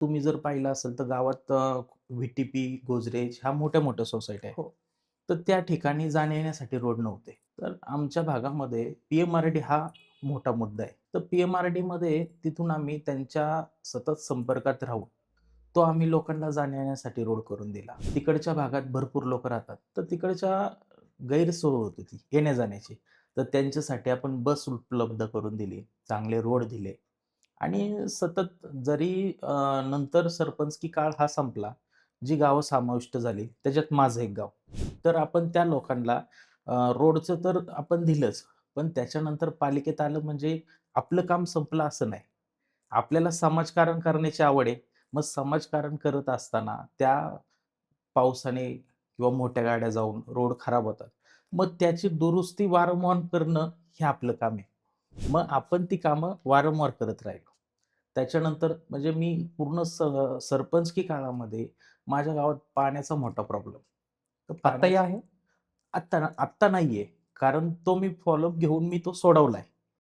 तुम्ही जर पाहिलं असेल तर गावात व्ही-टी-पी, गोदरेज ह्या मोठ्या-मोठ्या सोसायट्या आहेत. हो. तर त्या ठिकाणी जाण्या-येण्यासाठी रोड नव्हते. तर आमच्या भागामध्ये पी-एम-आर-डी हा मोठा मुद्दा आहे. तर पी-एम-आर-डीमध्ये तिथून आम्ही त्यांच्या सतत संपर्कात राहून, तो आम्ही लोकांना जाण्या-येण्यासाठी रोड करून दिला. तिकडच्या भागात भरपूर लोकं राहतात. तर तिकडच्या गैरसोय होत होती येण्या-जाण्याची. तर त्यांच्यासाठी आपण बस उपलब्ध करून दिली, चांगले रोड दिले आणि सतत जरी नंतर सरपंचकी काळ हा संपला, जी गावं समाविष्ट झाली, त्याच्यात माझं एक गाव. तर आपण त्या लोकांना रोडचं तर आपण दिलंच, पण त्याच्यानंतर पालिकेत आलं म्हणजे आपलं काम संपलं असं नाही. आपल्याला समाजकारण करण्याची आवड आहे. मग समाजकारण करत असताना त्या पावसाने किंवा मोठ्या गाड्या जाऊन रोड खराब होतात. मग त्याची दुरुस्ती वारंवार करणं हे आपलं काम आहे. मग आपण ती कामं वारंवार करत राहिलो. त्याच्यानंतर म्हणजे मी पूर्ण सरपंचकी काळामध्ये माझ्या गावात पाण्याचा मोठा प्रॉब्लेम. तर आत्ताही पाण्याचा आहे? आत्ता आत्ता नाहीये. कारण तो मी फॉलोअप घेऊन मी तो सोडवलाय.